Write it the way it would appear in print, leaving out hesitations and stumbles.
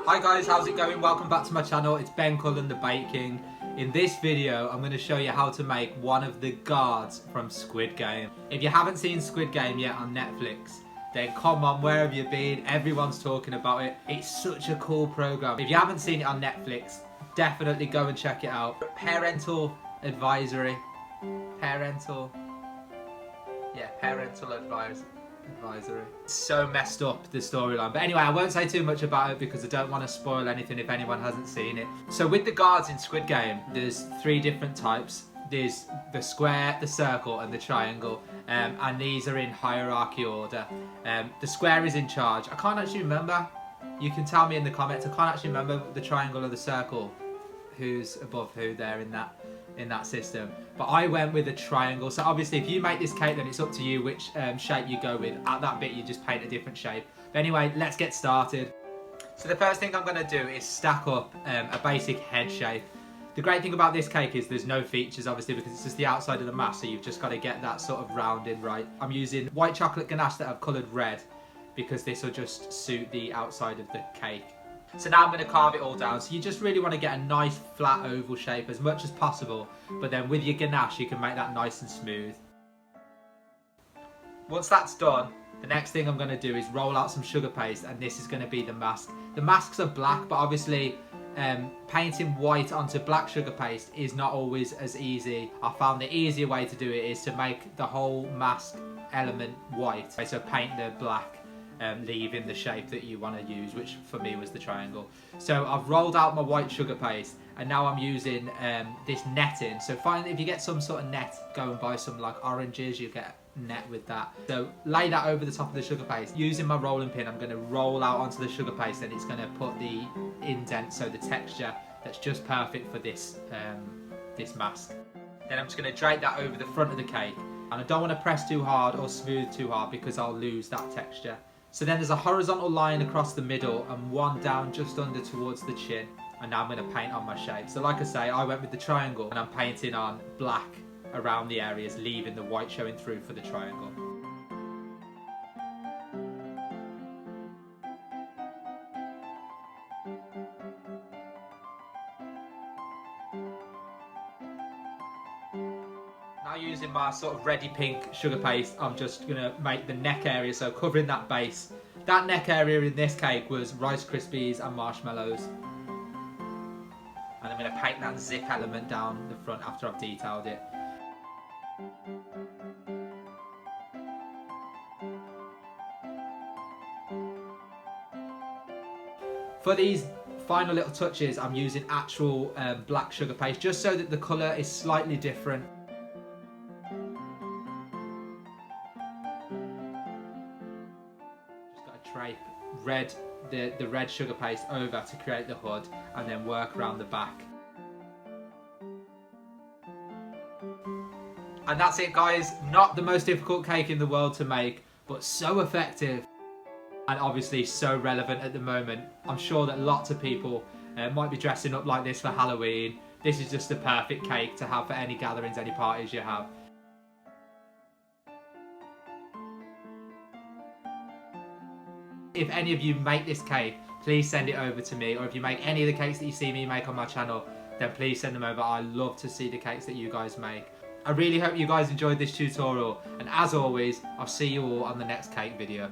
Hi guys, how's it going? Welcome back to my channel. It's Ben Cullen, the Bake King. In this video, I'm going to show you how to make one of the guards from Squid Game. If you haven't seen Squid Game yet on Netflix, then come on, where have you been? Everyone's talking about it. It's such a cool program. If you haven't seen it on Netflix, definitely go and check it out. Parental advisory. Parental advisory. It's so messed up, the storyline. But anyway, I won't say too much about it because I don't want to spoil anything if anyone hasn't seen it. So with the guards in Squid Game, there's 3 different types. There's the square, the circle and the triangle. And these are in hierarchy order. The square is in charge. I can't actually remember. You can tell me in the comments. I can't actually remember the triangle or the circle. Who's above who there in that system. But I went with a triangle. So obviously if you make this cake, then it's up to you which shape you go with. At that bit you just paint a different shape. But anyway, let's get started. So the first thing I'm going to do is stack up a basic head shape. The great thing about this cake is there's no features obviously because it's just the outside of the mask, so you've just got to get that sort of rounding right. I'm using white chocolate ganache that I've coloured red because this will just suit the outside of the cake. So now I'm going to carve it all down. So you just really want to get a nice flat oval shape as much as possible. But then with your ganache, you can make that nice and smooth. Once that's done, the next thing I'm going to do is roll out some sugar paste. And this is going to be the mask. The masks are black, but obviously painting white onto black sugar paste is not always as easy. I found the easier way to do it is to make the whole mask element white. So paint the black. Leaving the shape that you want to use, which for me was the triangle. So I've rolled out my white sugar paste and now I'm using this netting. So if you get some sort of net, go and buy some like oranges, you get net with that. So lay that over the top of the sugar paste. Using my rolling pin, I'm going to roll out onto the sugar paste and it's going to put the indent, so the texture that's just perfect for this this mask. Then I'm just going to drape that over the front of the cake, and I don't want to press too hard or smooth too hard because I'll lose that texture. So then there's a horizontal line across the middle and one down just under towards the chin. And now I'm going to paint on my shape. So like I say, I went with the triangle and I'm painting on black around the areas, leaving the white showing through for the triangle. Now using my sort of reddy pink sugar paste, I'm just going to make the neck area, so covering that base. That neck area in this cake was Rice Krispies and marshmallows. And I'm going to paint that zip element down the front after I've detailed it. For these final little touches, I'm using actual black sugar paste just so that the colour is slightly different. Drape the red sugar paste over to create the hood and then work around the back. And that's it guys, not the most difficult cake in the world to make, but so effective and obviously so relevant at the moment. I'm sure that lots of people might be dressing up like this for Halloween. This is just the perfect cake to have for any gatherings, any parties you have. If any of you make this cake, please send it over to me, or if you make any of the cakes that you see me make on my channel, then please send them over. I love to see the cakes that you guys make. I really hope you guys enjoyed this tutorial, and as always, I'll see you all on the next cake video.